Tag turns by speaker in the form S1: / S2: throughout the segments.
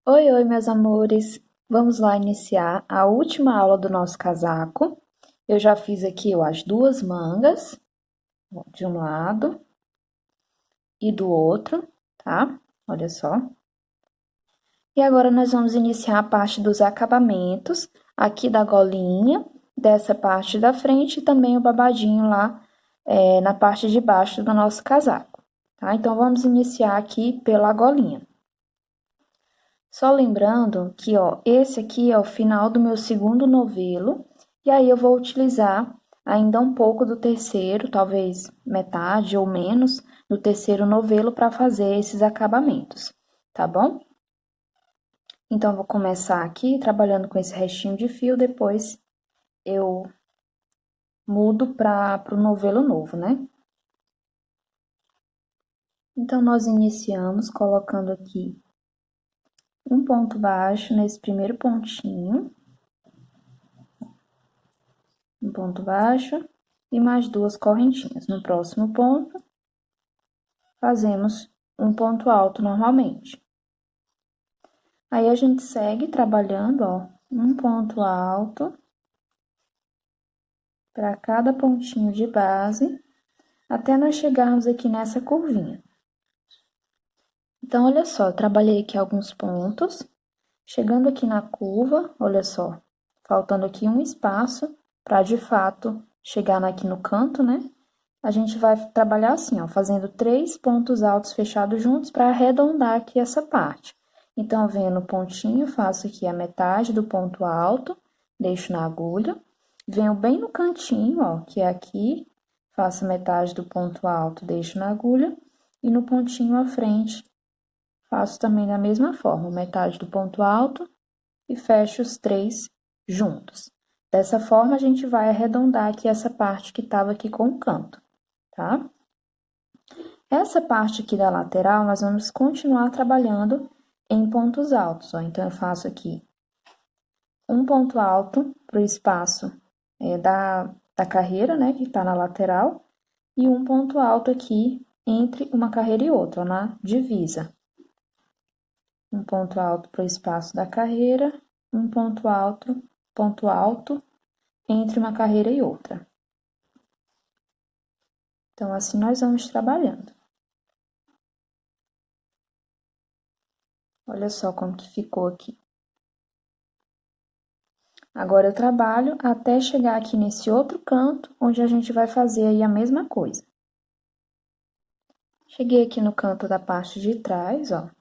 S1: Oi, oi, meus amores. Vamos lá iniciar a última aula do nosso casaco. Eu já fiz aqui, ó, as duas mangas, ó, de um lado e do outro, tá? Olha só. E agora nós vamos iniciar a parte dos acabamentos, aqui da golinha, dessa parte da frente e também o babadinho lá, na parte de baixo do nosso casaco, tá? Então, vamos iniciar aqui pela golinha. Só lembrando que, ó, esse aqui é o final do meu segundo novelo, e aí eu vou utilizar ainda um pouco do terceiro, talvez metade ou menos, do terceiro novelo para fazer esses acabamentos, tá bom? Então, eu vou começar aqui trabalhando com esse restinho de fio, depois eu mudo para o novelo novo, né? Então, nós iniciamos colocando aqui um ponto baixo nesse primeiro pontinho. Um ponto baixo e mais duas correntinhas. No próximo ponto, fazemos um ponto alto normalmente. Aí, a gente segue trabalhando, ó, um ponto alto para cada pontinho de base, até nós chegarmos aqui nessa curvinha. Então, olha só, eu trabalhei aqui alguns pontos, chegando aqui na curva, olha só, faltando aqui um espaço para, de fato, chegar aqui no canto, né? A gente vai trabalhar assim, ó, fazendo 3 pontos altos fechados juntos para arredondar aqui essa parte. Então, venho no pontinho, faço aqui a metade do ponto alto, deixo na agulha, venho bem no cantinho, ó, que é aqui, faço metade do ponto alto, deixo na agulha, e no pontinho à frente, faço também da mesma forma, metade do ponto alto e fecho os 3 juntos. Dessa forma, a gente vai arredondar aqui essa parte que estava aqui com o canto, tá? Essa parte aqui da lateral, nós vamos continuar trabalhando em pontos altos, ó. Então, eu faço aqui um ponto alto pro espaço da carreira, né, que tá na lateral, e um ponto alto aqui entre uma carreira e outra, ó, na divisa. Um ponto alto pro espaço da carreira, um ponto alto entre uma carreira e outra. Então, assim nós vamos trabalhando. Olha só como que ficou aqui. Agora, eu trabalho até chegar aqui nesse outro canto, onde a gente vai fazer aí a mesma coisa. Cheguei aqui no canto da parte de trás, ó.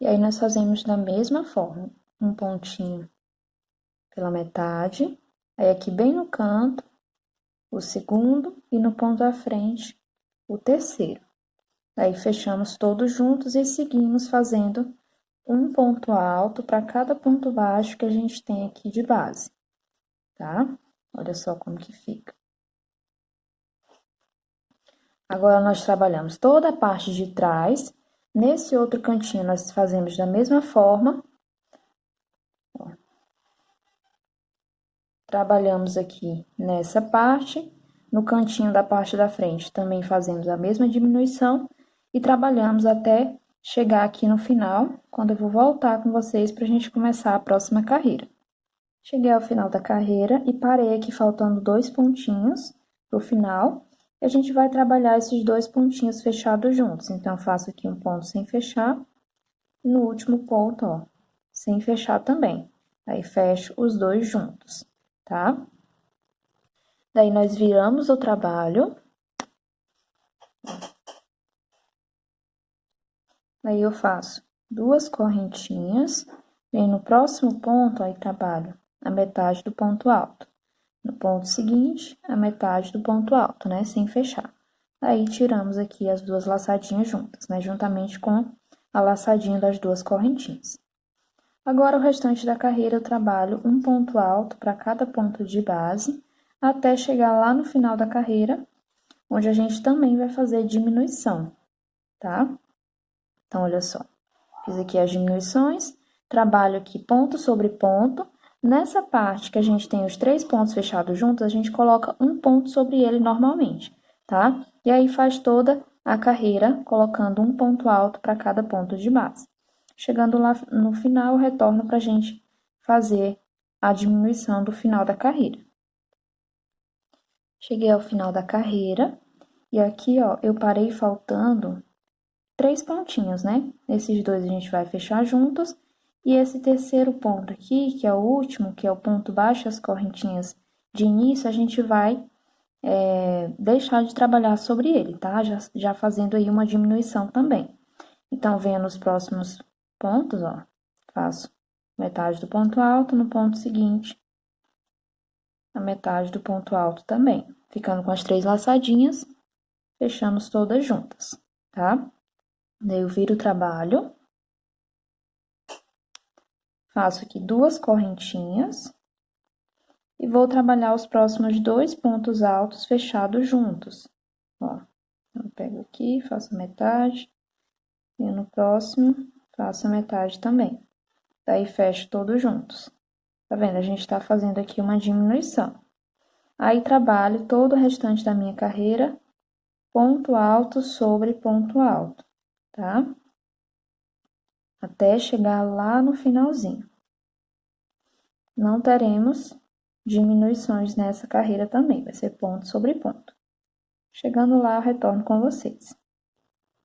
S1: E aí, nós fazemos da mesma forma, um pontinho pela metade, aí aqui bem no canto, o segundo, e no ponto à frente, o terceiro. Aí, fechamos todos juntos e seguimos fazendo um ponto alto para cada ponto baixo que a gente tem aqui de base, tá? Olha só como que fica. Agora, nós trabalhamos toda a parte de trás. Nesse outro cantinho, nós fazemos da mesma forma. Ó. Trabalhamos aqui nessa parte. No cantinho da parte da frente, também fazemos a mesma diminuição. E trabalhamos até chegar aqui no final, quando eu vou voltar com vocês para a gente começar a próxima carreira. Cheguei ao final da carreira e parei aqui faltando 2 pontinhos pro final. E a gente vai trabalhar esses 2 pontinhos fechados juntos. Então, faço aqui um ponto sem fechar. E no último ponto, ó, sem fechar também. Aí, fecho os 2 juntos, tá? Daí, nós viramos o trabalho. Daí, eu faço 2 correntinhas. Venho no próximo ponto, aí, trabalho a metade do ponto alto. No ponto seguinte, a metade do ponto alto, né? Sem fechar. Aí, tiramos aqui as 2 laçadinhas juntas, né? Juntamente com a laçadinha das 2 correntinhas. Agora, o restante da carreira, eu trabalho um ponto alto para cada ponto de base, até chegar lá no final da carreira, onde a gente também vai fazer diminuição, tá? Então, olha só. Fiz aqui as diminuições, trabalho aqui ponto sobre ponto. Nessa parte que a gente tem os 3 pontos fechados juntos, a gente coloca um ponto sobre ele normalmente, tá? E aí, faz toda a carreira colocando um ponto alto para cada ponto de base. Chegando lá no final, eu retorno para a gente fazer a diminuição do final da carreira. Cheguei ao final da carreira e aqui, ó, eu parei faltando 3 pontinhos, né? Esses dois a gente vai fechar juntos. E esse terceiro ponto aqui, que é o último, que é o ponto baixo, as correntinhas de início, a gente vai deixar de trabalhar sobre ele, tá? Já fazendo aí uma diminuição também. Então, venho nos próximos pontos, ó, faço metade do ponto alto, no ponto seguinte, a metade do ponto alto também. Ficando com as 3 laçadinhas, fechamos todas juntas, tá? Daí eu viro o trabalho, faço aqui 2 correntinhas e vou trabalhar os próximos 2 pontos altos fechados juntos, ó. Então, eu pego aqui, faço metade, e no próximo, faço a metade também. Daí, fecho todos juntos. Tá vendo? A gente tá fazendo aqui uma diminuição. Aí, trabalho todo o restante da minha carreira, ponto alto sobre ponto alto, tá? Até chegar lá no finalzinho. Não teremos diminuições nessa carreira também, vai ser ponto sobre ponto. Chegando lá, eu retorno com vocês.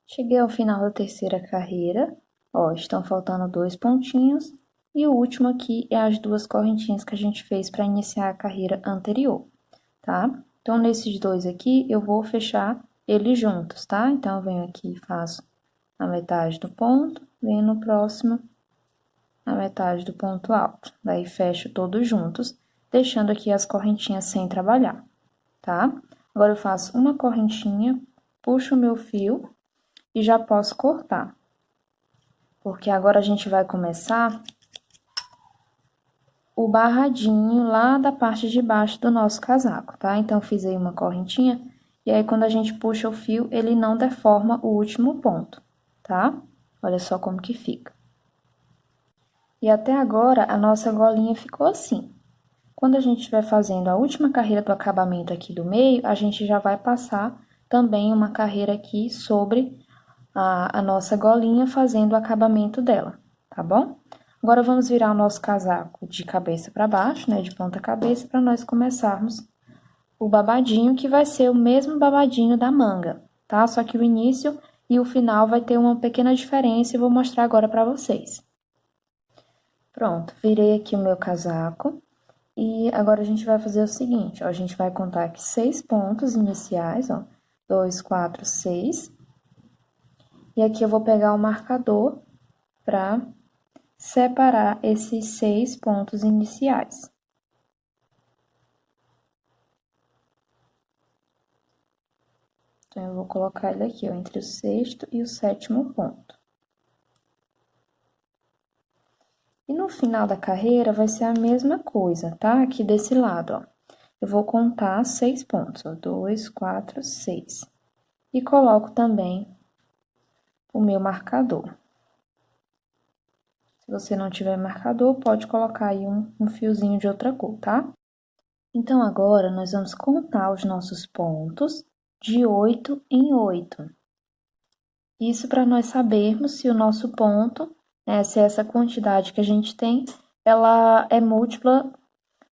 S1: Cheguei ao final da terceira carreira, ó, estão faltando 2 pontinhos, e o último aqui é as 2 correntinhas que a gente fez para iniciar a carreira anterior, tá? Então, nesses 2 aqui, eu vou fechar eles juntos, tá? Então, eu venho aqui e faço a metade do ponto, venho no próximo, a metade do ponto alto. Daí, fecho todos juntos, deixando aqui as correntinhas sem trabalhar, tá? Agora, eu faço uma correntinha, puxo o meu fio e já posso cortar. Porque agora a gente vai começar o barradinho lá da parte de baixo do nosso casaco, tá? Então, fiz aí uma correntinha, e aí quando a gente puxa o fio, ele não deforma o último ponto, tá? Olha só como que fica. E até agora, a nossa golinha ficou assim. Quando a gente estiver fazendo a última carreira do acabamento aqui do meio, a gente já vai passar também uma carreira aqui sobre a nossa golinha, fazendo o acabamento dela, tá bom? Agora, vamos virar o nosso casaco de cabeça para baixo, né, de ponta cabeça, para nós começarmos o babadinho, que vai ser o mesmo babadinho da manga, tá? Só que o início e o final vai ter uma pequena diferença e vou mostrar agora para vocês. Pronto, virei aqui o meu casaco. E agora, a gente vai fazer o seguinte, ó, a gente vai contar aqui 6 pontos iniciais, ó, 2, 4, 6. E aqui eu vou pegar o marcador para separar esses 6 pontos iniciais. Então, eu vou colocar ele aqui, ó, entre o 6º e o 7º ponto. E no final da carreira, vai ser a mesma coisa, tá? Aqui desse lado, ó. Eu vou contar 6 pontos, ó, 2, 4, 6. E coloco também o meu marcador. Se você não tiver marcador, pode colocar aí um fiozinho de outra cor, tá? Então, agora, nós vamos contar os nossos pontos de 8 em 8. Isso para nós sabermos se o nosso ponto, né, se essa quantidade que a gente tem, ela é múltipla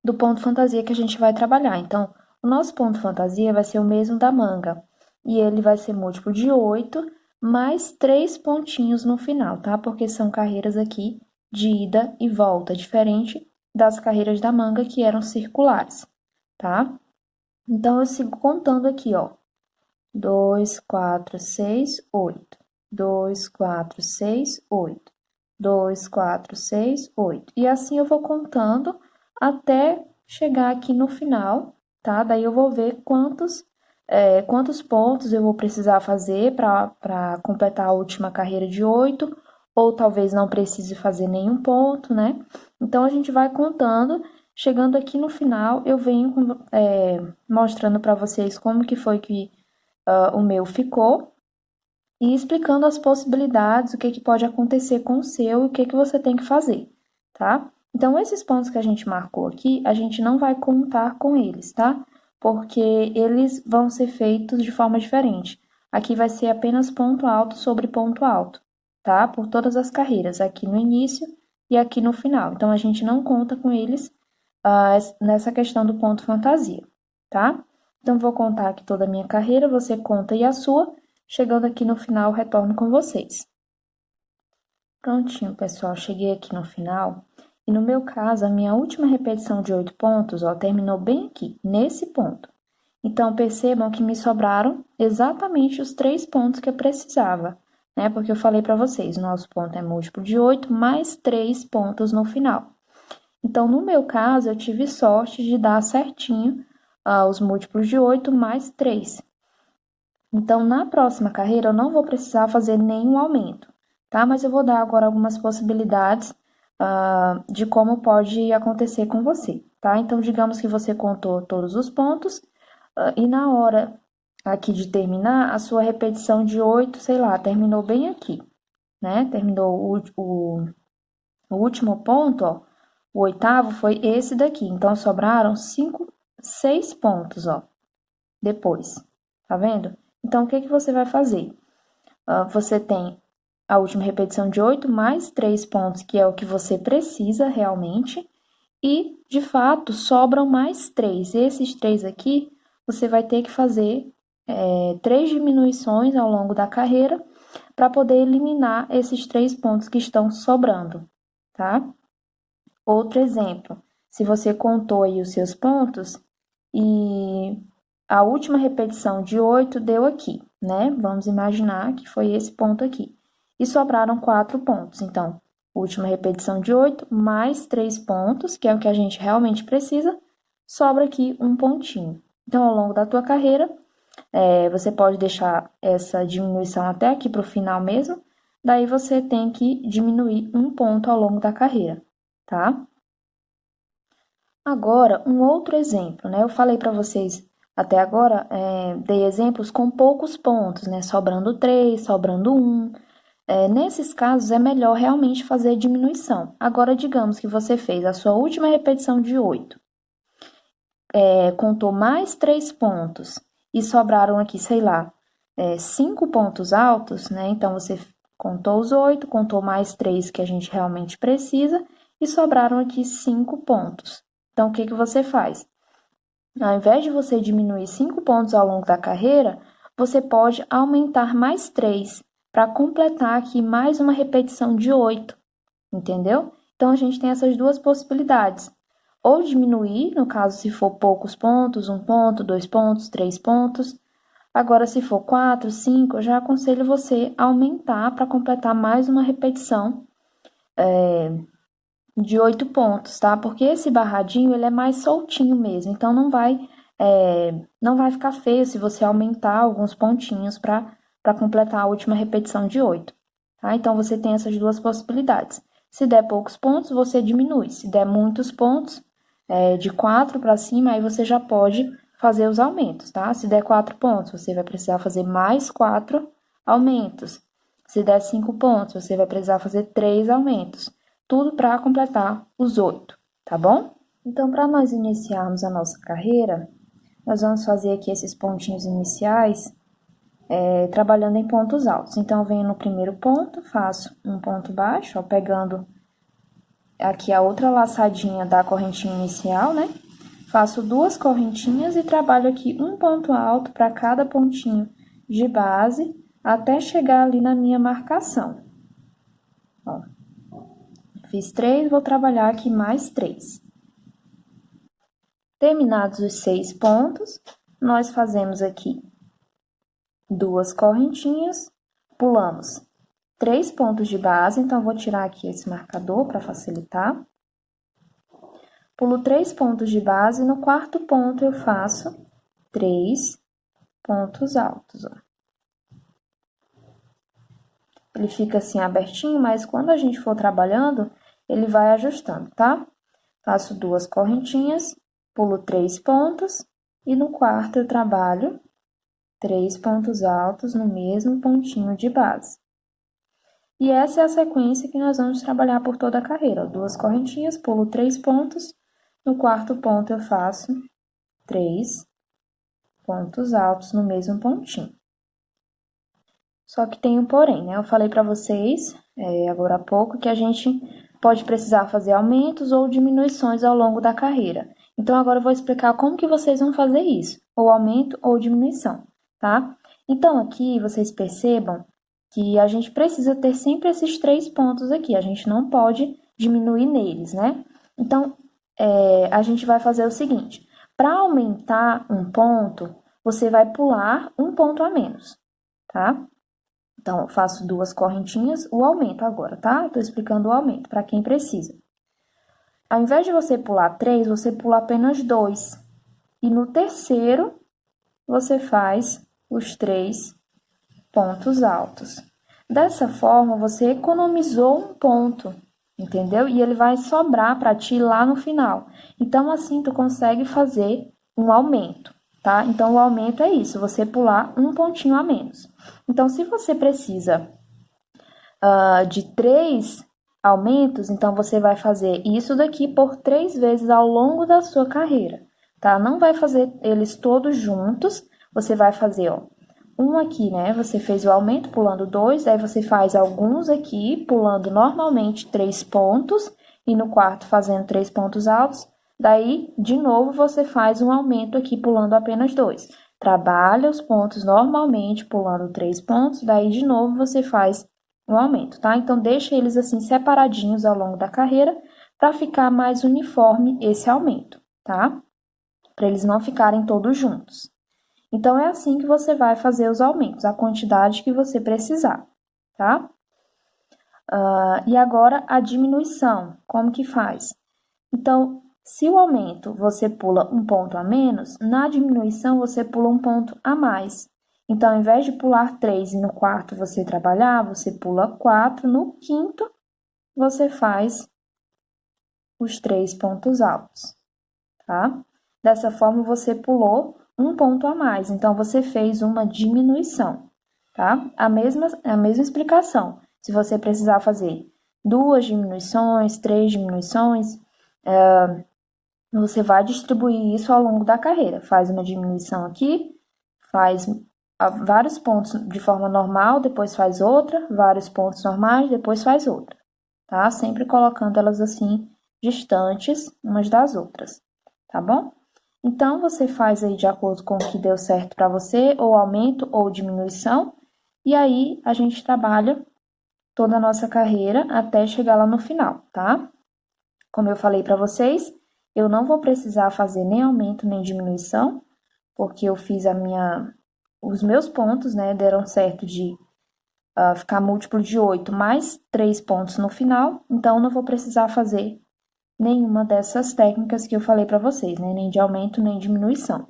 S1: do ponto fantasia que a gente vai trabalhar. Então, o nosso ponto fantasia vai ser o mesmo da manga, e ele vai ser múltiplo de 8, mais 3 pontinhos no final, tá? Porque são carreiras aqui de ida e volta, diferente das carreiras da manga, que eram circulares, tá? Então, eu sigo contando aqui, ó. 2, 4, 6, 8. 2, 4, 6, 8. 2, 4, 6, 8. E assim eu vou contando até chegar aqui no final, tá? Daí eu vou ver quantos pontos eu vou precisar fazer para completar a última carreira de 8, ou talvez não precise fazer nenhum ponto, né? Então, a gente vai contando. Chegando aqui no final, eu venho mostrando para vocês como que foi que o meu ficou, e explicando as possibilidades, o que que pode acontecer com o seu e o que que você tem que fazer, tá? Então, esses pontos que a gente marcou aqui, a gente não vai contar com eles, tá? Porque eles vão ser feitos de forma diferente. Aqui vai ser apenas ponto alto sobre ponto alto, tá? Por todas as carreiras, aqui no início e aqui no final. Então, a gente não conta com eles nessa questão do ponto fantasia, tá? Então, vou contar aqui toda a minha carreira, você conta aí a sua. Chegando aqui no final, retorno com vocês. Prontinho, pessoal, cheguei aqui no final. E no meu caso, a minha última repetição de 8 pontos, ó, terminou bem aqui, nesse ponto. Então, percebam que me sobraram exatamente os 3 pontos que eu precisava, né? Porque eu falei para vocês, nosso ponto é múltiplo de 8 mais 3 pontos no final. Então, no meu caso, eu tive sorte de dar certinho os múltiplos de 8 mais 3. Então, na próxima carreira, eu não vou precisar fazer nenhum aumento, tá? Mas eu vou dar agora algumas possibilidades de como pode acontecer com você, tá? Então, digamos que você contou todos os pontos e na hora aqui de terminar, a sua repetição de 8, sei lá, terminou bem aqui, né? Terminou o último ponto, ó, o oitavo foi esse daqui. Então, sobraram 6 pontos, ó, depois, tá vendo? Então, o que que você vai fazer? Você tem a última repetição de 8 mais 3 pontos, que é o que você precisa realmente, e, de fato, sobram mais 3. Esses 3 aqui, você vai ter que fazer 3 diminuições ao longo da carreira para poder eliminar esses 3 pontos que estão sobrando, tá? Outro exemplo, se você contou aí os seus pontos e a última repetição de 8 deu aqui, né? Vamos imaginar que foi esse ponto aqui. E sobraram 4 pontos. Então, última repetição de 8 mais 3 pontos, que é o que a gente realmente precisa, sobra aqui um pontinho. Então, ao longo da tua carreira, você pode deixar essa diminuição até aqui para o final mesmo, daí você tem que diminuir um ponto ao longo da carreira, tá? Agora, um outro exemplo, né? Eu falei para vocês até agora, dei exemplos com poucos pontos, né? Sobrando 3, sobrando 1. Nesses casos, é melhor realmente fazer diminuição. Agora, digamos que você fez a sua última repetição de 8, contou mais 3 pontos e sobraram aqui, sei lá, 5 pontos altos, né? Então, você contou os 8, contou mais 3 que a gente realmente precisa e sobraram aqui 5 pontos. Então, o que que você faz? Ao invés de você diminuir 5 pontos ao longo da carreira, você pode aumentar mais 3 para completar aqui mais uma repetição de 8, entendeu? Então, a gente tem essas duas possibilidades. Ou diminuir, no caso, se for poucos pontos, 1 ponto, 2 pontos, 3 pontos. Agora, se for 4, 5, eu já aconselho você a aumentar para completar mais uma repetição de 8 pontos, tá? Porque esse barradinho, ele é mais soltinho mesmo, então não vai ficar feio se você aumentar alguns pontinhos para completar a última repetição de 8, tá? Então, você tem essas duas possibilidades. Se der poucos pontos, você diminui. Se der muitos pontos, de 4 para cima, aí você já pode fazer os aumentos, tá? Se der 4 pontos, você vai precisar fazer mais 4 aumentos. Se der 5 pontos, você vai precisar fazer 3 aumentos. Tudo para completar os 8, tá bom? Então, para nós iniciarmos a nossa carreira, nós vamos fazer aqui esses pontinhos iniciais, trabalhando em pontos altos. Então, eu venho no primeiro ponto, faço um ponto baixo, ó, pegando aqui a outra laçadinha da correntinha inicial, né? Faço 2 correntinhas e trabalho aqui um ponto alto para cada pontinho de base, até chegar ali na minha marcação. Ó, fiz 3, vou trabalhar aqui mais 3. Terminados os 6 pontos, nós fazemos aqui 2 correntinhas, pulamos 3 pontos de base, então, vou tirar aqui esse marcador para facilitar. Pulo 3 pontos de base, no quarto ponto eu faço 3 pontos altos, ó. Ele fica assim abertinho, mas quando a gente for trabalhando, ele vai ajustando, tá? Faço 2 correntinhas, pulo 3 pontos e no quarto eu trabalho 3 pontos altos no mesmo pontinho de base. E essa é a sequência que nós vamos trabalhar por toda a carreira. 2 correntinhas, pulo 3 pontos, no quarto ponto eu faço 3 pontos altos no mesmo pontinho. Só que tem um porém, né? Eu falei para vocês, agora há pouco, que a gente pode precisar fazer aumentos ou diminuições ao longo da carreira. Então, agora eu vou explicar como que vocês vão fazer isso, ou aumento ou diminuição, tá? Então, aqui vocês percebam que a gente precisa ter sempre esses 3 pontos aqui, a gente não pode diminuir neles, né? Então, a gente vai fazer o seguinte, para aumentar um ponto, você vai pular um ponto a menos, tá? Então, eu faço 2 correntinhas, o aumento agora, tá? Estou explicando o aumento para quem precisa. Ao invés de você pular 3, você pula apenas 2. E no terceiro, você faz os 3 pontos altos. Dessa forma, você economizou um ponto, entendeu? E ele vai sobrar para ti lá no final. Então, assim, tu consegue fazer um aumento, tá? Então, o aumento é isso, você pular um pontinho a menos. Então, se você precisa de 3 aumentos, então você vai fazer isso daqui por 3 vezes ao longo da sua carreira, tá? Não vai fazer eles todos juntos, você vai fazer, ó, um aqui, né? Você fez o aumento pulando 2, aí você faz alguns aqui, pulando normalmente 3 pontos, e no quarto fazendo 3 pontos altos. Daí, de novo, você faz um aumento aqui, pulando apenas 2. Trabalha os pontos normalmente, pulando 3 pontos, daí de novo você faz um aumento, tá? Então, deixa eles assim separadinhos ao longo da carreira, para ficar mais uniforme esse aumento, tá? Para eles não ficarem todos juntos. Então, é assim que você vai fazer os aumentos, a quantidade que você precisar, tá? E agora, a diminuição, como que faz? Então, se o aumento você pula um ponto a menos, na diminuição você pula um ponto a mais. Então, ao invés de pular 3 e no quarto você trabalhar, você pula 4, no quinto você faz os 3 pontos altos, tá? Dessa forma, você pulou um ponto a mais, então você fez uma diminuição, tá? A mesma explicação. Se você precisar fazer 2 diminuições, 3 diminuições, você vai distribuir isso ao longo da carreira. Faz uma diminuição aqui, faz vários pontos de forma normal, depois faz outra, vários pontos normais, depois faz outra, tá? Sempre colocando elas assim, distantes umas das outras, tá bom? Então, você faz aí de acordo com o que deu certo para você, ou aumento ou diminuição, e aí a gente trabalha toda a nossa carreira até chegar lá no final, tá? Como eu falei para vocês, eu não vou precisar fazer nem aumento nem diminuição, porque eu fiz os meus pontos, né, deram certo de ficar múltiplo de 8 mais 3 pontos no final, então não vou precisar fazer nenhuma dessas técnicas que eu falei para vocês, né, nem de aumento nem diminuição.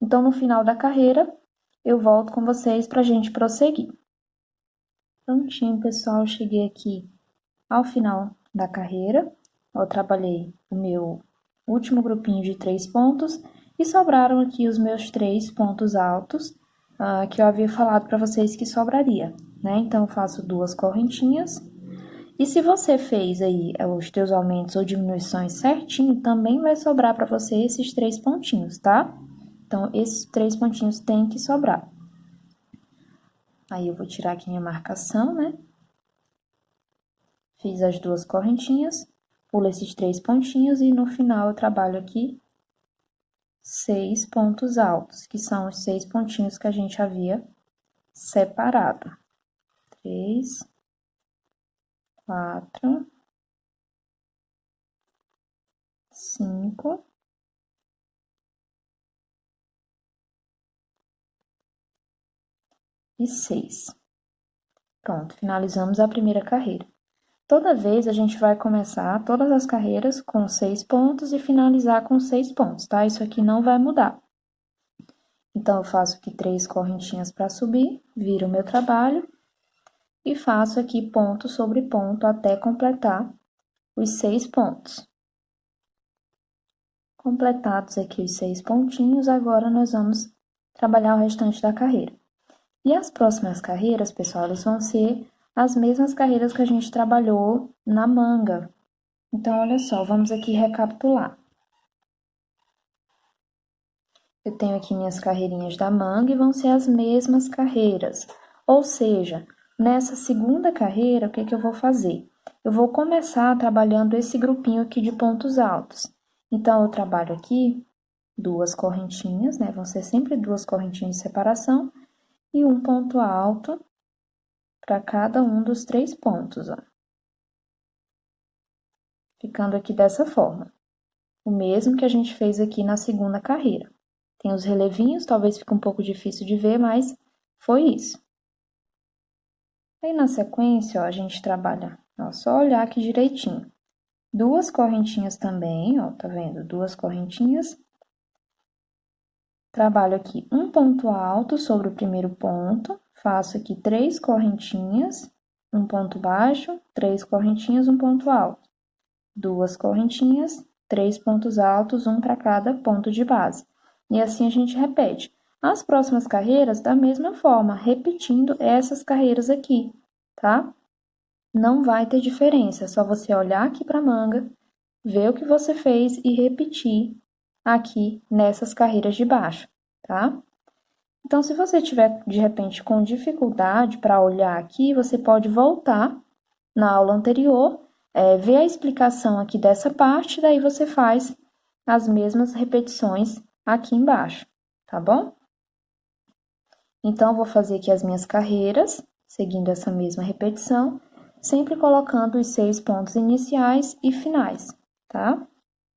S1: Então, no final da carreira, eu volto com vocês para a gente prosseguir. Prontinho, pessoal, cheguei aqui ao final da carreira. Eu trabalhei o meu último grupinho de 3 pontos e sobraram aqui os meus 3 pontos altos que eu havia falado para vocês que sobraria, né? Então, eu faço 2 correntinhas. E se você fez aí os teus aumentos ou diminuições certinho, também vai sobrar para você esses 3 pontinhos, tá? Então, esses 3 pontinhos têm que sobrar. Aí, eu vou tirar aqui minha marcação, né? Fiz as 2 correntinhas, pulo esses 3 pontinhos e no final eu trabalho aqui 6 pontos altos, que são os 6 pontinhos que a gente havia separado. 3, 4, 5 e 6. Pronto, finalizamos a primeira carreira. Toda vez a gente vai começar todas as carreiras com 6 pontos e finalizar com 6 pontos, tá? Isso aqui não vai mudar. Então, eu faço aqui 3 correntinhas para subir, viro o meu trabalho e faço aqui ponto sobre ponto até completar os 6 pontos. Completados aqui os 6 pontinhos, agora nós vamos trabalhar o restante da carreira. E as próximas carreiras, pessoal, elas vão ser as mesmas carreiras que a gente trabalhou na manga. Então, olha só, vamos aqui recapitular. Eu tenho aqui minhas carreirinhas da manga e vão ser as mesmas carreiras. Ou seja, nessa segunda carreira, o que que eu vou fazer? Eu vou começar trabalhando esse grupinho aqui de pontos altos. Então, eu trabalho aqui 2 correntinhas, né? Vão ser sempre 2 correntinhas de separação e um ponto alto para cada um dos 3 pontos, ó. Ficando aqui dessa forma. O mesmo que a gente fez aqui na segunda carreira. Tem os relevinhos, talvez fique um pouco difícil de ver, mas foi isso. Aí, na sequência, ó, a gente trabalha, ó, só olhar aqui direitinho. 2 correntinhas também, ó, tá vendo? 2 correntinhas. Trabalho aqui um ponto alto sobre o primeiro ponto, faço aqui 3 correntinhas, um ponto baixo, 3 correntinhas, um ponto alto. 2 correntinhas, 3 pontos altos, um para cada ponto de base. E assim a gente repete. As próximas carreiras, da mesma forma, repetindo essas carreiras aqui, tá? Não vai ter diferença, é só você olhar aqui para a manga, ver o que você fez e repetir aqui nessas carreiras de baixo, tá? Então, se você tiver, de repente, com dificuldade para olhar aqui, você pode voltar na aula anterior, ver a explicação aqui dessa parte, daí você faz as mesmas repetições aqui embaixo, tá bom? Então, eu vou fazer aqui as minhas carreiras, seguindo essa mesma repetição, sempre colocando os 6 pontos iniciais e finais, tá?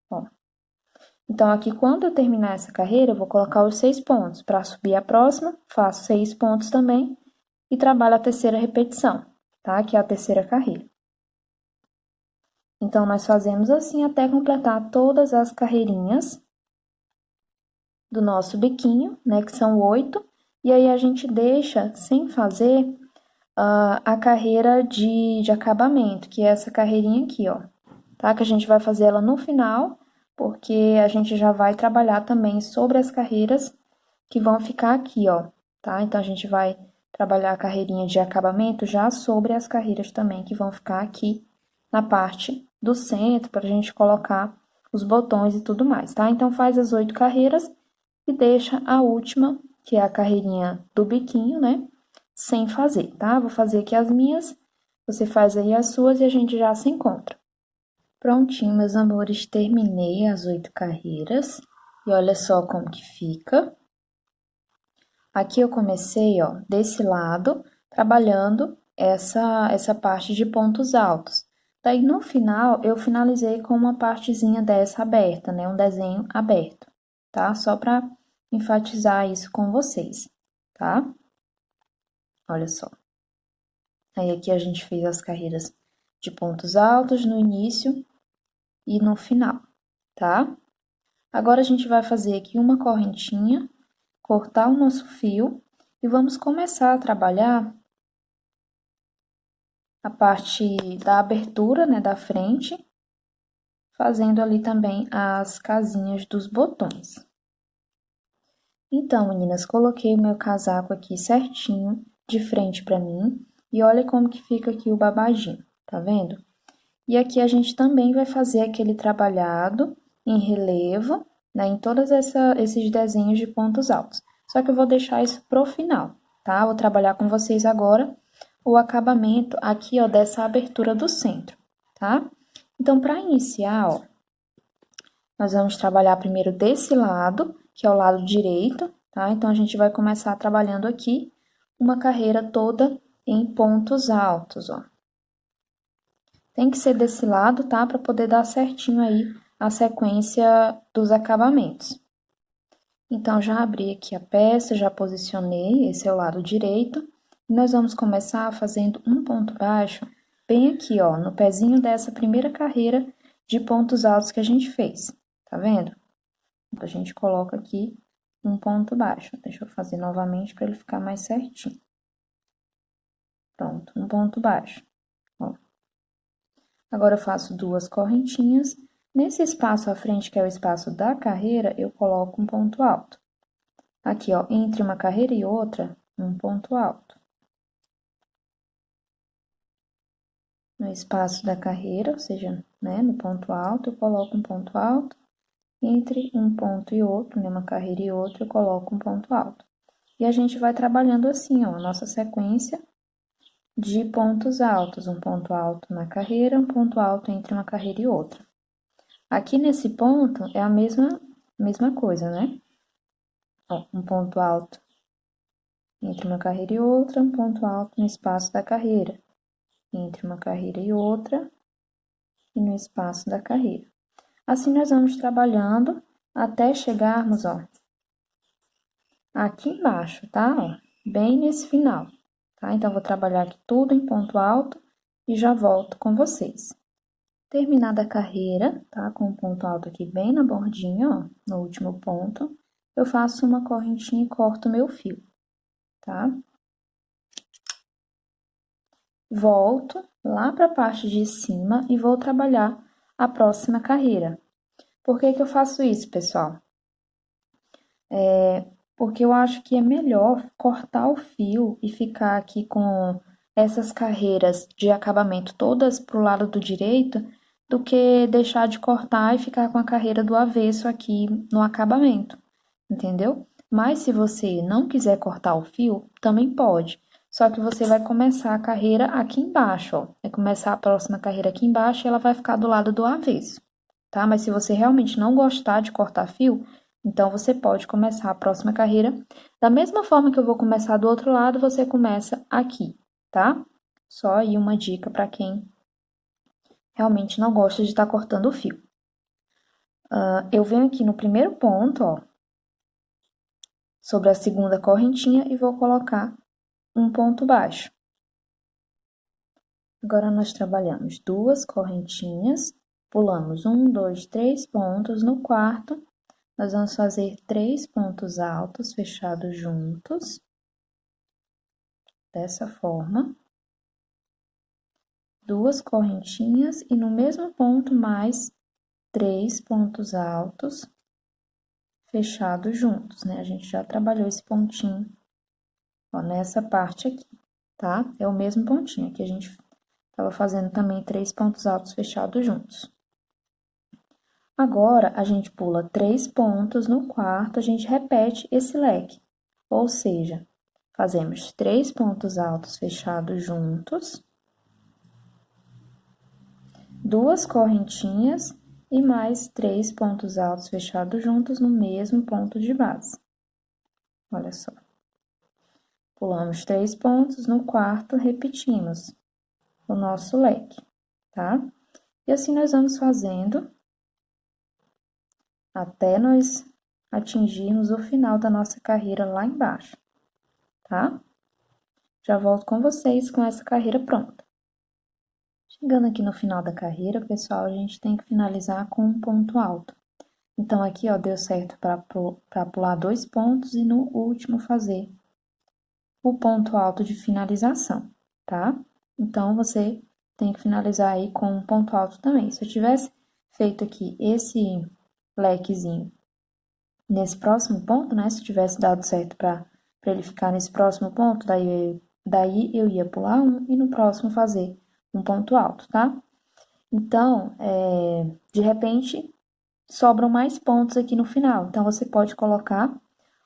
S1: Ó. Então, aqui, quando eu terminar essa carreira, eu vou colocar os 6 pontos. Para subir a próxima, faço 6 pontos também e trabalho a terceira repetição, tá? Que é a terceira carreira. Então, nós fazemos assim até completar todas as carreirinhas do nosso biquinho, né? Que são 8. E aí, a gente deixa sem fazer a carreira de acabamento, que é essa carreirinha aqui, ó. Tá? Que a gente vai fazer ela no final, porque a gente já vai trabalhar também sobre as carreiras que vão ficar aqui, ó. Tá? Então, a gente vai trabalhar a carreirinha de acabamento já sobre as carreiras também que vão ficar aqui na parte do centro, para a gente colocar os botões e tudo mais, tá? Então, faz as 8 carreiras e deixa a última, que é a carreirinha do biquinho, né? Sem fazer, tá? Vou fazer aqui as minhas, você faz aí as suas e a gente já se encontra. Prontinho, meus amores, terminei as 8 carreiras. E olha só como que fica. Aqui eu comecei, ó, desse lado, trabalhando essa parte de pontos altos. Daí, no final, eu finalizei com uma partezinha dessa aberta, né? Um desenho aberto, tá? Só para enfatizar isso com vocês, tá? Olha só. Aí, aqui a gente fez as carreiras de pontos altos no início e no final, tá? Agora, a gente vai fazer aqui uma correntinha, cortar o nosso fio e vamos começar a trabalhar a parte da abertura, né, da frente, fazendo ali também as casinhas dos botões. Então, meninas, coloquei o meu casaco aqui certinho, de frente pra mim, e olha como que fica aqui o babadinho, tá vendo? E aqui a gente também vai fazer aquele trabalhado em relevo, né, em todos esses desenhos de pontos altos. Só que eu vou deixar isso pro final, tá? Vou trabalhar com vocês agora o acabamento aqui, ó, dessa abertura do centro, tá? Então, para iniciar, ó, nós vamos trabalhar primeiro desse lado, que é o lado direito, tá? Então, a gente vai começar trabalhando aqui uma carreira toda em pontos altos, ó. Tem que ser desse lado, tá? Para poder dar certinho aí a sequência dos acabamentos. Então, já abri aqui a peça, já posicionei, esse é o lado direito. E nós vamos começar fazendo um ponto baixo bem aqui, ó, no pezinho dessa primeira carreira de pontos altos que a gente fez, tá vendo? Então, a gente coloca aqui um ponto baixo. Deixa eu fazer novamente para ele ficar mais certinho. Pronto, um ponto baixo, ó. Agora, eu faço 2 correntinhas. Nesse espaço à frente, que é o espaço da carreira, eu coloco um ponto alto. Aqui, ó, entre uma carreira e outra, um ponto alto. No espaço da carreira, ou seja, né, no ponto alto, eu coloco um ponto alto. Entre um ponto e outro, né, uma carreira e outra, eu coloco um ponto alto. E a gente vai trabalhando assim, ó, a nossa sequência de pontos altos. Um ponto alto na carreira, um ponto alto entre uma carreira e outra. Aqui nesse ponto é a mesma coisa, né? Ó, um ponto alto entre uma carreira e outra, um ponto alto no espaço da carreira. Entre uma carreira e outra e no espaço da carreira. Assim nós vamos trabalhando até chegarmos, ó, aqui embaixo, tá? Ó, bem nesse final, tá? Então, vou trabalhar aqui tudo em ponto alto e já volto com vocês. Terminada a carreira, tá? Com o ponto alto aqui bem na bordinha, ó, no último ponto, eu faço uma correntinha e corto o meu fio, tá? Volto lá para a parte de cima e vou trabalhar a próxima carreira. Por que que eu faço isso, pessoal? Porque eu acho que é melhor cortar o fio e ficar aqui com essas carreiras de acabamento todas pro lado do direito, do que deixar de cortar e ficar com a carreira do avesso aqui no acabamento, entendeu? Mas se você não quiser cortar o fio, também pode. Só que você vai começar a carreira aqui embaixo, ó. Vai começar a próxima carreira aqui embaixo e ela vai ficar do lado do avesso, tá? Mas se você realmente não gostar de cortar fio, então você pode começar a próxima carreira da mesma forma que eu vou começar do outro lado, você começa aqui, tá? Só aí uma dica para quem realmente não gosta de estar cortando o fio. Eu venho aqui no primeiro ponto, ó, sobre a segunda correntinha e vou colocar um ponto baixo. Agora, nós trabalhamos duas correntinhas, pulamos 1, 2, 3 pontos. No quarto, nós vamos fazer 3 pontos altos fechados juntos, dessa forma. Duas correntinhas e no mesmo ponto mais 3 pontos altos fechados juntos, né? A gente já trabalhou esse pontinho, ó, nessa parte aqui, tá? É o mesmo pontinho que a gente tava fazendo também 3 pontos altos fechados juntos. Agora, a gente pula 3 pontos no quarto, a gente repete esse leque, ou seja, fazemos 3 pontos altos fechados juntos, duas correntinhas e mais 3 pontos altos fechados juntos no mesmo ponto de base. Olha só. Pulamos 3 pontos, no quarto repetimos o nosso leque, tá? E assim nós vamos fazendo até nós atingirmos o final da nossa carreira lá embaixo, tá? Já volto com vocês com essa carreira pronta. Chegando aqui no final da carreira, pessoal, a gente tem que finalizar com um ponto alto. Então, aqui, ó, deu certo para pular 2 pontos e no último fazer o ponto alto de finalização, tá? Então, você tem que finalizar aí com um ponto alto também. Se eu tivesse feito aqui esse lequezinho nesse próximo ponto, né? Se tivesse dado certo para ele ficar nesse próximo ponto, daí eu ia pular um e no próximo fazer um ponto alto, tá? Então, de repente, sobram mais pontos aqui no final. Então, você pode colocar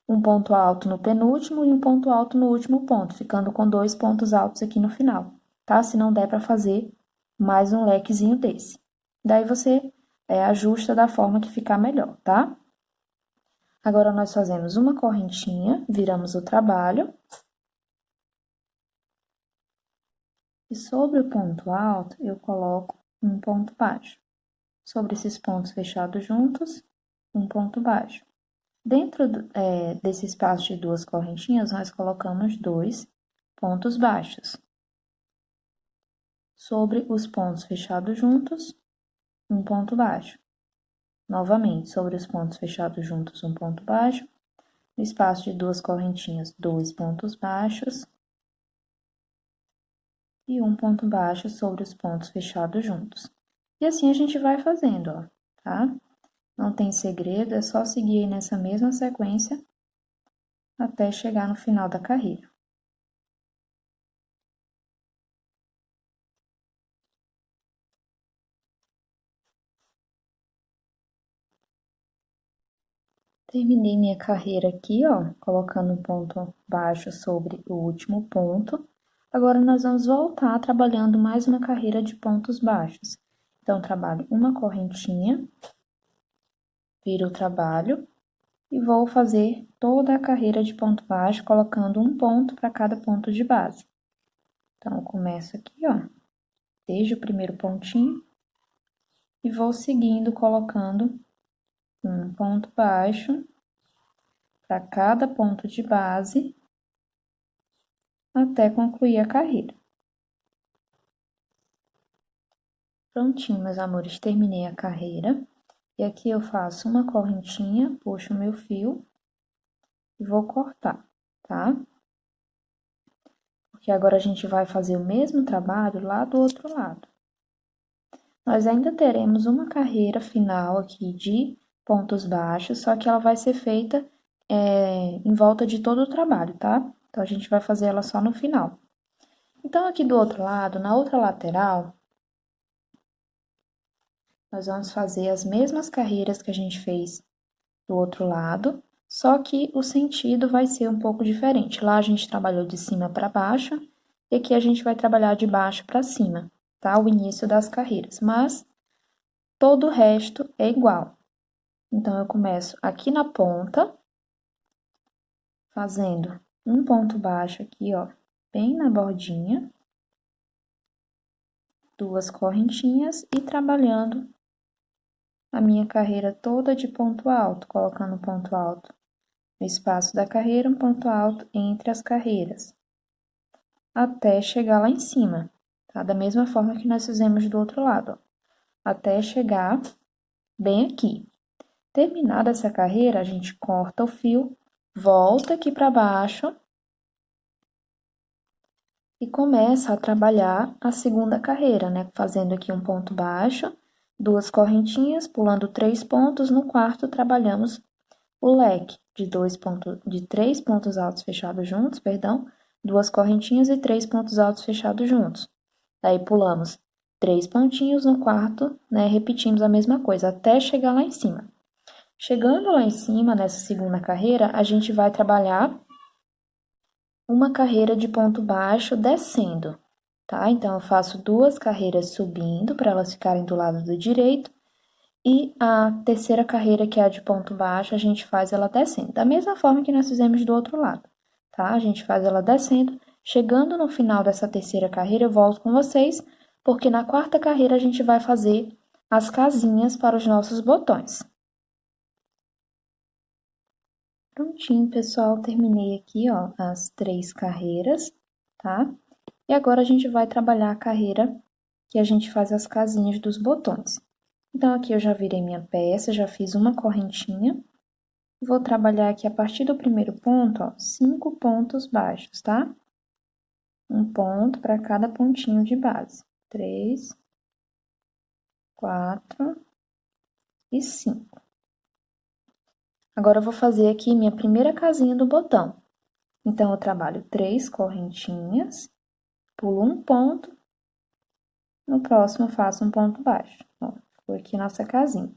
S1: um ponto alto no penúltimo e um ponto alto no último ponto, ficando com 2 pontos altos aqui no final, tá? Se não der para fazer mais um lequezinho desse. Daí, você ajusta da forma que ficar melhor, tá? Agora, nós fazemos uma correntinha, viramos o trabalho. E sobre o ponto alto, eu coloco um ponto baixo. Sobre esses pontos fechados juntos, um ponto baixo. Dentro desse espaço de duas correntinhas, nós colocamos 2 pontos baixos. Sobre os pontos fechados juntos, um ponto baixo. Novamente, sobre os pontos fechados juntos, um ponto baixo. No espaço de duas correntinhas, 2 pontos baixos. E um ponto baixo sobre os pontos fechados juntos. E assim a gente vai fazendo, ó, tá? Não tem segredo, é só seguir aí nessa mesma sequência até chegar no final da carreira. Terminei minha carreira aqui, ó, colocando um ponto baixo sobre o último ponto. Agora, nós vamos voltar trabalhando mais uma carreira de pontos baixos. Então, trabalho uma correntinha, viro o trabalho e vou fazer toda a carreira de ponto baixo, colocando um ponto para cada ponto de base. Então, eu começo aqui, ó, desde o primeiro pontinho e vou seguindo colocando um ponto baixo para cada ponto de base até concluir a carreira. Prontinho, meus amores, terminei a carreira. E aqui eu faço uma correntinha, puxo o meu fio e vou cortar, tá? Porque agora a gente vai fazer o mesmo trabalho lá do outro lado. Nós ainda teremos uma carreira final aqui de pontos baixos, só que ela vai ser feita em volta de todo o trabalho, tá? Então, a gente vai fazer ela só no final. Então, aqui do outro lado, na outra lateral, nós vamos fazer as mesmas carreiras que a gente fez do outro lado, só que o sentido vai ser um pouco diferente. Lá a gente trabalhou de cima para baixo, e aqui a gente vai trabalhar de baixo para cima, tá? O início das carreiras, mas todo o resto é igual. Então, eu começo aqui na ponta, fazendo um ponto baixo aqui, ó, bem na bordinha, duas correntinhas e trabalhando a minha carreira toda de ponto alto, colocando ponto alto no espaço da carreira, um ponto alto entre as carreiras, até chegar lá em cima, tá? Da mesma forma que nós fizemos do outro lado, ó, até chegar bem aqui. Terminada essa carreira, a gente corta o fio, volta aqui para baixo e começa a trabalhar a segunda carreira, né? Fazendo aqui um ponto baixo, duas correntinhas, pulando 3 pontos, no quarto trabalhamos o leque de 3 pontos altos fechados juntos, perdão, duas correntinhas e 3 pontos altos fechados juntos. Daí pulamos 3 pontinhos no quarto, né? Repetimos a mesma coisa até chegar lá em cima. Chegando lá em cima, nessa segunda carreira, a gente vai trabalhar uma carreira de ponto baixo descendo, tá? Então, eu faço duas carreiras subindo para elas ficarem do lado do direito. E a terceira carreira, que é a de ponto baixo, a gente faz ela descendo, da mesma forma que nós fizemos do outro lado, tá? A gente faz ela descendo. Chegando no final dessa terceira carreira, eu volto com vocês, porque na quarta carreira a gente vai fazer as casinhas para os nossos botões. Prontinho, pessoal, terminei aqui, ó, as 3 carreiras, tá? E agora a gente vai trabalhar a carreira que a gente faz as casinhas dos botões. Então, aqui eu já virei minha peça, já fiz uma correntinha. Vou trabalhar aqui a partir do primeiro ponto, ó, 5 pontos baixos, tá? Um ponto para cada pontinho de base. 3, 4 e 5. Agora, eu vou fazer aqui minha primeira casinha do botão. Então, eu trabalho 3 correntinhas, pulo um ponto, no próximo eu faço um ponto baixo. Ó, ficou aqui nossa casinha.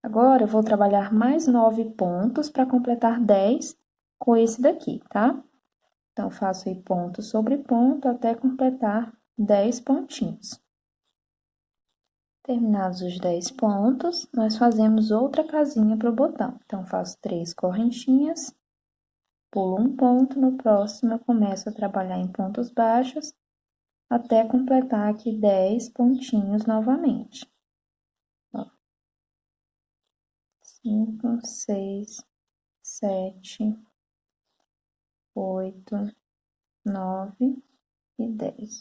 S1: Agora, eu vou trabalhar mais 9 pontos para completar 10 com esse daqui, tá? Então, faço aí ponto sobre ponto até completar 10 pontinhos. Terminados os 10 pontos, nós fazemos outra casinha para o botão. Então, faço 3 correntinhas, pulo um ponto, no próximo eu começo a trabalhar em pontos baixos até completar aqui 10 pontinhos novamente. Ó. 5, 6, 7, 8, 9 e 10.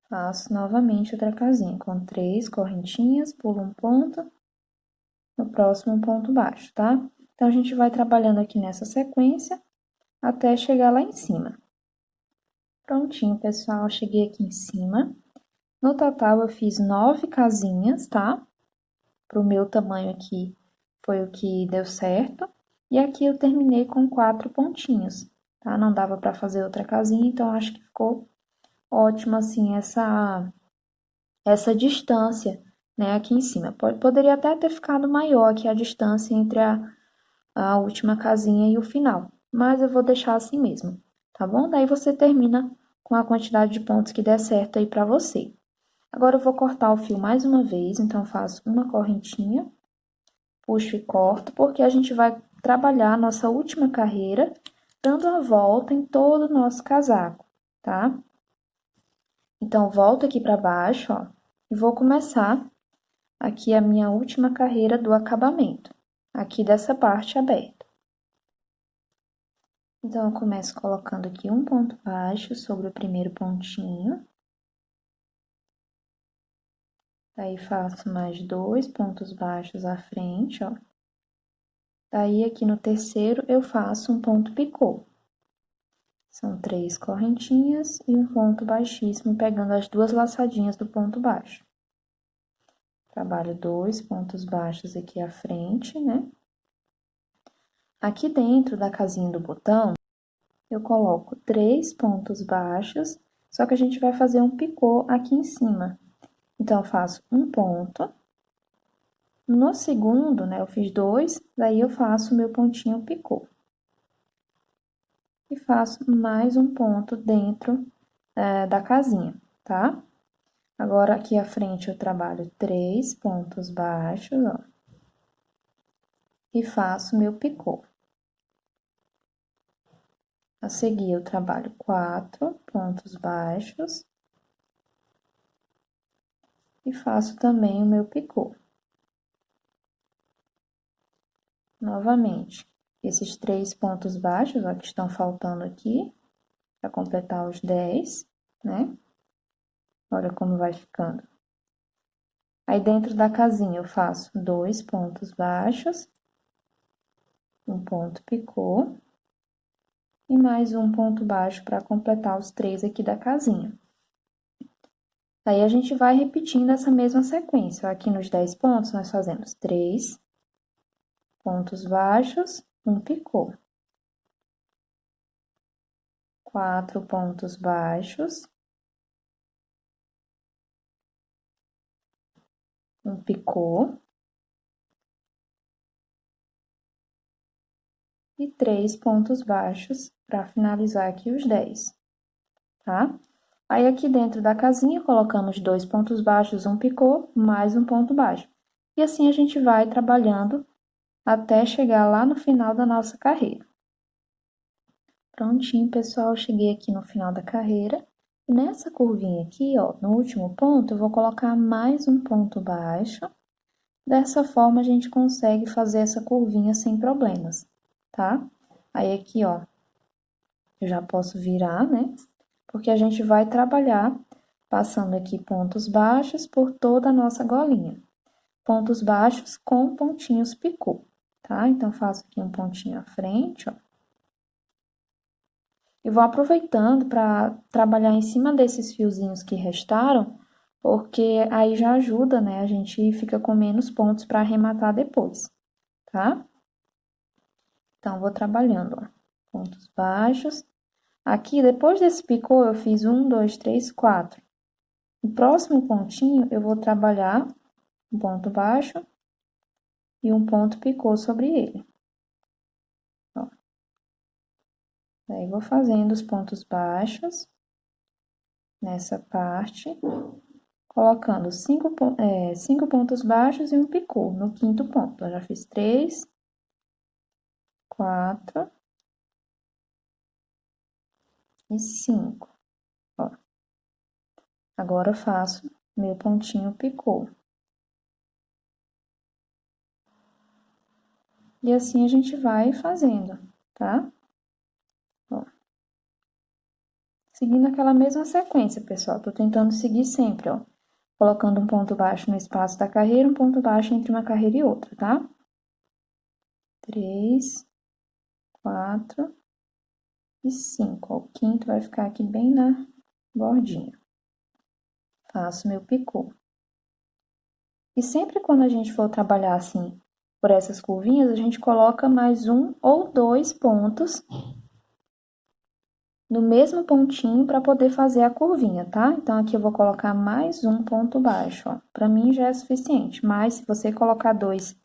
S1: Faço novamente outra casinha com 3 correntinhas, pulo um ponto, no próximo um ponto baixo, tá? Então, a gente vai trabalhando aqui nessa sequência até chegar lá em cima. Prontinho, pessoal, cheguei aqui em cima. No total, eu fiz 9 casinhas, tá? Pro meu tamanho aqui, foi o que deu certo. E aqui eu terminei com 4 pontinhos, tá? Não dava pra fazer outra casinha, então, acho que ficou ótimo, assim, essa distância né, aqui em cima. Poderia até ter ficado maior aqui a distância entre a última casinha e o final, mas eu vou deixar assim mesmo, tá bom? Daí você termina com a quantidade de pontos que der certo aí pra você. Agora eu vou cortar o fio mais uma vez, então eu faço uma correntinha, puxo e corto, porque a gente vai trabalhar a nossa última carreira, dando a volta em todo o nosso casaco, tá? Então, volto aqui pra baixo, ó, e vou começar aqui a minha última carreira do acabamento, aqui dessa parte aberta. Então, eu começo colocando aqui um ponto baixo sobre o primeiro pontinho. Daí, faço mais 2 pontos baixos à frente, ó. Daí, aqui no terceiro, eu faço um ponto picô. São 3 correntinhas e um ponto baixíssimo, pegando as 2 laçadinhas do ponto baixo. Trabalho 2 pontos baixos aqui à frente, né? Aqui dentro da casinha do botão, eu coloco 3 pontos baixos, só que a gente vai fazer um picô aqui em cima. Então, eu faço um ponto. No segundo, né, eu fiz 2, daí eu faço o meu pontinho picô. E faço mais um ponto dentro da casinha, tá? Agora, aqui à frente, eu trabalho 3 pontos baixos, ó. E faço meu picô. A seguir, eu trabalho 4 pontos baixos. E faço também o meu picô. Novamente, esses 3 pontos baixos, ó, que estão faltando aqui, para completar os 10, né? Olha como vai ficando. Aí, dentro da casinha, eu faço 2 pontos baixos, um ponto picô, e mais um ponto baixo para completar os 3 aqui da casinha. Aí, a gente vai repetindo essa mesma sequência. Aqui nos 10 pontos, nós fazemos 3 pontos baixos, um picô. 4 pontos baixos, um picô. E 3 pontos baixos para finalizar aqui os 10, tá? Aí, aqui dentro da casinha, colocamos 2 pontos baixos, um picô, mais um ponto baixo. E assim a gente vai trabalhando até chegar lá no final da nossa carreira. Prontinho, pessoal, cheguei aqui no final da carreira. E nessa curvinha aqui, ó, no último ponto, eu vou colocar mais um ponto baixo. Dessa forma, a gente consegue fazer essa curvinha sem problemas, tá? Aí, aqui, ó, eu já posso virar, né? Porque a gente vai trabalhar passando aqui pontos baixos por toda a nossa golinha. Pontos baixos com pontinhos picô, tá? Então, faço aqui um pontinho à frente, ó. E vou aproveitando para trabalhar em cima desses fiozinhos que restaram, porque aí já ajuda, né? A gente fica com menos pontos para arrematar depois, tá? Então, vou trabalhando, ó. Pontos baixos. Aqui, depois desse picô, eu fiz 1, 2, 3, 4. No próximo pontinho, eu vou trabalhar um ponto baixo e um ponto picô sobre ele. Ó. Daí, vou fazendo os pontos baixos nessa parte, colocando 5 pontos baixos e um picô no quinto ponto. Eu já fiz 3, 4 e 5. Ó. Agora, eu faço meu pontinho picô. E assim a gente vai fazendo, tá? Ó. Seguindo aquela mesma sequência, pessoal. Tô tentando seguir sempre, ó. Colocando um ponto baixo no espaço da carreira, um ponto baixo entre uma carreira e outra, tá? 3, 4 e 5. Ó, o quinto vai ficar aqui bem na bordinha. Faço meu picô. E sempre quando a gente for trabalhar assim, por essas curvinhas, a gente coloca mais um ou 2 pontos no mesmo pontinho para poder fazer a curvinha, tá? Então, aqui eu vou colocar mais um ponto baixo, ó. Para mim já é suficiente, mas se você colocar 2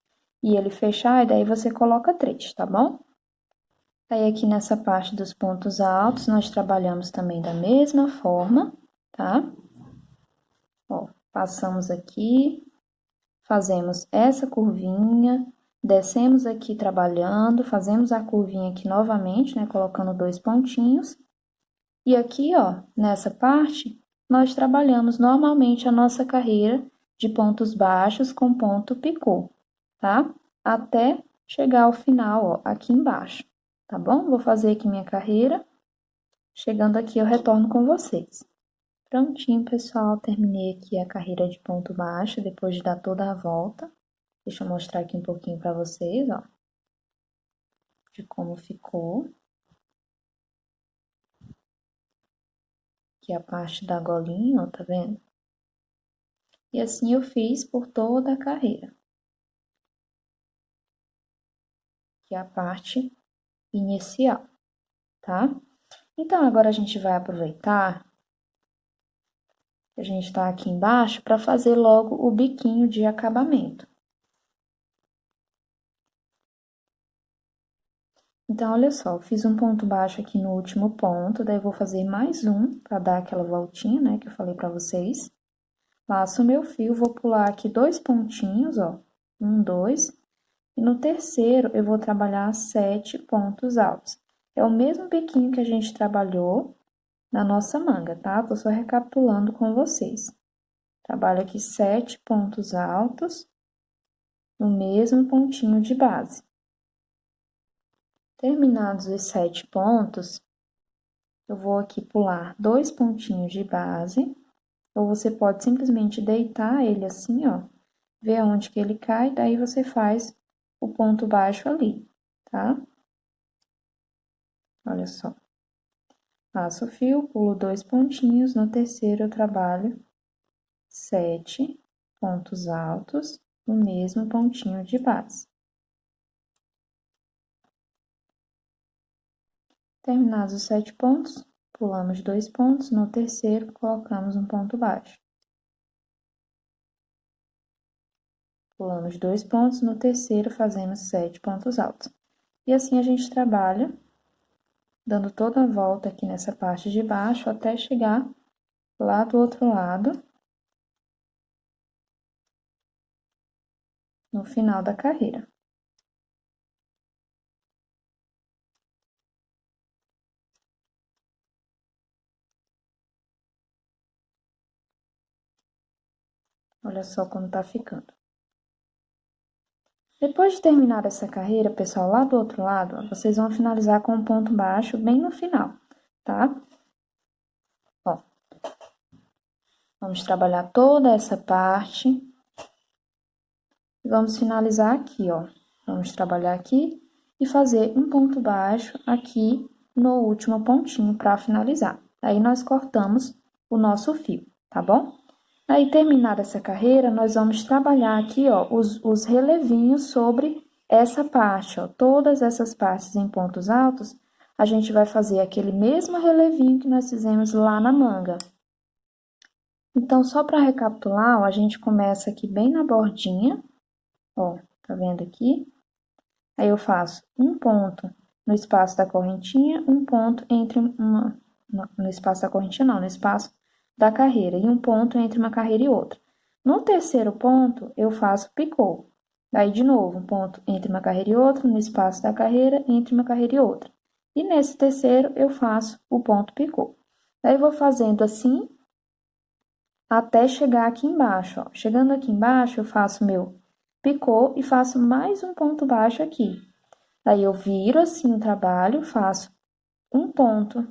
S1: e ele fechar, daí você coloca 3, tá bom? Aí, aqui nessa parte dos pontos altos, nós trabalhamos também da mesma forma, tá? Ó, passamos aqui, fazemos essa curvinha, descemos aqui trabalhando, fazemos a curvinha aqui novamente, né? Colocando 2 pontinhos. E aqui, ó, nessa parte, nós trabalhamos normalmente a nossa carreira de pontos baixos com ponto picô, tá? Até chegar ao final, ó, aqui embaixo, tá bom? Vou fazer aqui minha carreira. Chegando aqui, eu retorno com vocês. Prontinho, pessoal, terminei aqui a carreira de ponto baixo, depois de dar toda a volta. Deixa eu mostrar aqui um pouquinho pra vocês, ó, de como ficou. Aqui a parte da golinha, ó, tá vendo? E assim eu fiz por toda a carreira. Que é a parte inicial, tá? Então, agora a gente vai aproveitar que a gente tá aqui embaixo para fazer logo o biquinho de acabamento. Então, olha só, eu fiz um ponto baixo aqui no último ponto, daí eu vou fazer mais um para dar aquela voltinha, né, que eu falei para vocês. Laço o meu fio, vou pular aqui 2 pontinhos, ó, 1, 2, e no terceiro eu vou trabalhar 7 pontos altos. É o mesmo biquinho que a gente trabalhou na nossa manga, tá? Tô só recapitulando com vocês. Trabalho aqui 7 pontos altos no mesmo pontinho de base. Terminados os 7 pontos, eu vou aqui pular 2 pontinhos de base, ou você pode simplesmente deitar ele assim, ó, ver onde que ele cai, daí você faz o ponto baixo ali, tá? Olha só. Laço o fio, pulo 2 pontinhos, no terceiro eu trabalho 7 pontos altos no mesmo pontinho de base. Terminados os 7 pontos, pulamos 2 pontos, no terceiro colocamos um ponto baixo. Pulamos 2 pontos, no terceiro fazemos 7 pontos altos. E assim a gente trabalha, dando toda a volta aqui nessa parte de baixo, até chegar lá do outro lado, no final da carreira. Olha só como tá ficando. Depois de terminar essa carreira, pessoal, lá do outro lado, vocês vão finalizar com um ponto baixo bem no final, tá? Ó, vamos trabalhar toda essa parte. E vamos finalizar aqui, ó. Vamos trabalhar aqui e fazer um ponto baixo aqui no último pontinho para finalizar. Aí, nós cortamos o nosso fio, tá bom? Aí, terminada essa carreira, nós vamos trabalhar aqui, ó, os relevinhos sobre essa parte, ó. Todas essas partes em pontos altos, a gente vai fazer aquele mesmo relevinho que nós fizemos lá na manga. Então, só para recapitular, ó, a gente começa aqui bem na bordinha, ó, tá vendo aqui? Aí, eu faço um ponto no espaço da correntinha, um ponto entre uma... No espaço da correntinha, não, no espaço da carreira, e um ponto entre uma carreira e outra. No terceiro ponto, eu faço picô. Daí, de novo, um ponto entre uma carreira e outra, no espaço da carreira, entre uma carreira e outra. E nesse terceiro, eu faço o ponto picô. Daí, vou fazendo assim, até chegar aqui embaixo, ó. Chegando aqui embaixo, eu faço meu picô e faço mais um ponto baixo aqui. Daí, eu viro assim o trabalho, faço um ponto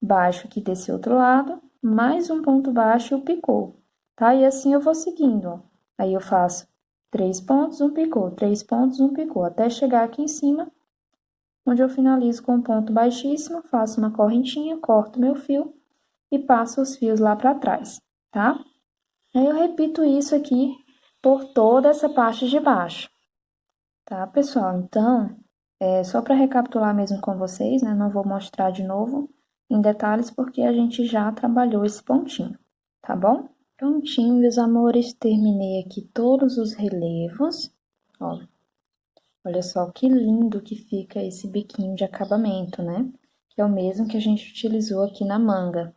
S1: baixo aqui desse outro lado, mais um ponto baixo e o picô, tá? E assim eu vou seguindo, ó. Aí, eu faço 3 pontos, um picô, 3 pontos, um picô, até chegar aqui em cima, onde eu finalizo com um ponto baixíssimo, faço uma correntinha, corto meu fio e passo os fios lá pra trás, tá? Aí, eu repito isso aqui por toda essa parte de baixo, tá, pessoal? Então, só para recapitular mesmo com vocês, né? Não vou mostrar de novo. em detalhes porque a gente já trabalhou esse pontinho, tá bom? Prontinho, meus amores, terminei aqui todos os relevos, ó. Olha só que lindo que fica esse biquinho de acabamento, né? Que é o mesmo que a gente utilizou aqui na manga,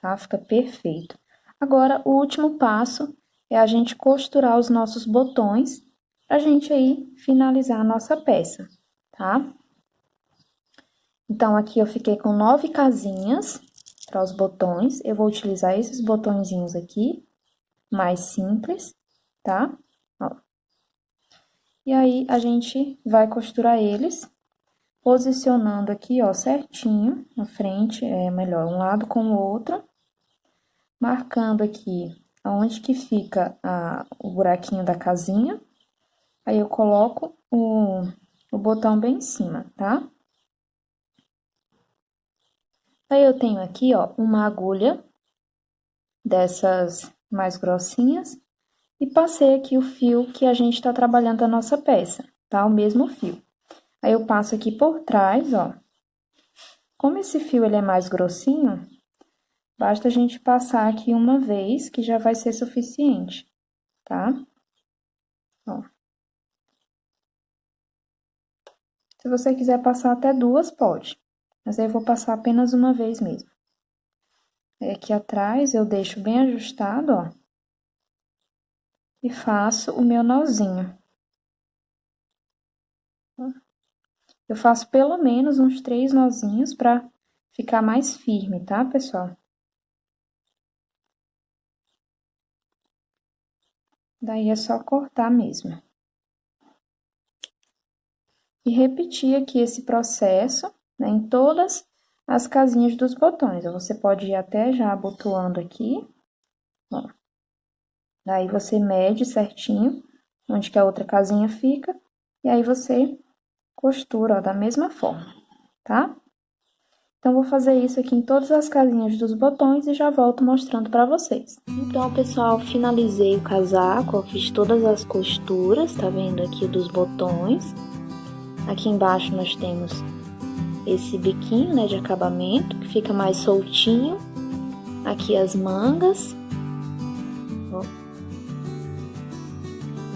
S1: tá? Fica perfeito. Agora, o último passo é a gente costurar os nossos botões pra gente aí finalizar a nossa peça, tá? Então, aqui eu fiquei com 9 casinhas para os botões. Eu vou utilizar esses botõezinhos aqui, mais simples, tá? Ó. E aí, a gente vai costurar eles, posicionando aqui, ó, certinho, na frente, melhor, um lado com o outro. Marcando aqui aonde que fica o buraquinho da casinha. Aí, eu coloco o botão bem em cima, tá? Aí, eu tenho aqui, ó, uma agulha dessas mais grossinhas e passei aqui o fio que a gente tá trabalhando a nossa peça, tá? O mesmo fio. Aí, eu passo aqui por trás, ó. Como esse fio, ele é mais grossinho, basta a gente passar aqui uma vez, que já vai ser suficiente, tá? Ó. Se você quiser passar até duas, pode. Mas aí eu vou passar apenas uma vez mesmo. Aí aqui atrás eu deixo bem ajustado, ó. E faço o meu nozinho. Eu faço pelo menos uns 3 nozinhos pra ficar mais firme, tá, pessoal? Daí é só cortar mesmo. E repetir aqui esse processo, né, em todas as casinhas dos botões. Você pode ir até já abotoando aqui, ó. Daí, você mede certinho onde que a outra casinha fica, e aí você costura, ó, da mesma forma, tá? Então, vou fazer isso aqui em todas as casinhas dos botões e já volto mostrando pra vocês. Então, pessoal, finalizei o casaco, ó, fiz todas as costuras, tá vendo aqui dos botões. Aqui embaixo nós temos esse biquinho, né, de acabamento, que fica mais soltinho. Aqui as mangas, ó.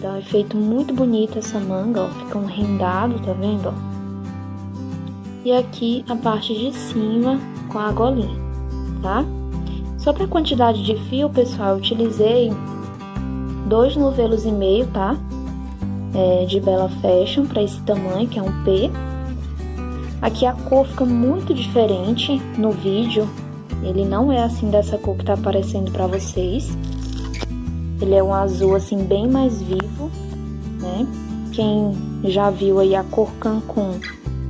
S1: Dá um efeito muito bonito essa manga, ó, fica um rendado, tá vendo, ó? E aqui a parte de cima com a golinha, tá? Sobre a quantidade de fio, pessoal, eu utilizei 2 novelos e meio, tá? De Bella Fashion, pra esse tamanho, que é um P. Aqui a cor fica muito diferente no vídeo, ele não é assim dessa cor que tá aparecendo pra vocês. Ele é um azul, assim, bem mais vivo, né? Quem já viu aí a cor Cancún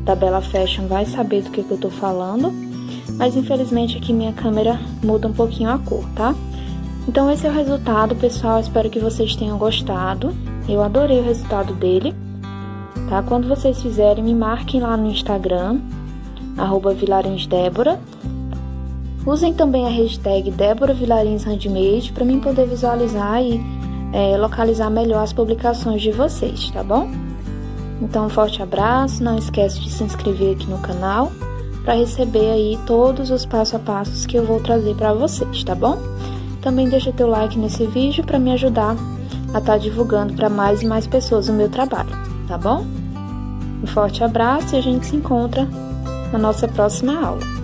S1: da Bella Fashion vai saber do que eu tô falando. Mas, infelizmente, aqui minha câmera muda um pouquinho a cor, tá? Então, esse é o resultado, pessoal. Espero que vocês tenham gostado. Eu adorei o resultado dele, tá? Quando vocês fizerem, me marquem lá no Instagram, @VilarinsDébora. Usem também a hashtag Débora Vilarins Handmade para mim poder visualizar e localizar melhor as publicações de vocês, tá bom? Então, um forte abraço, não esquece de se inscrever aqui no canal para receber aí todos os passo a passos que eu vou trazer para vocês, tá bom? Também deixa teu like nesse vídeo para me ajudar a estar divulgando para mais e mais pessoas o meu trabalho, tá bom? Um forte abraço e a gente se encontra na nossa próxima aula.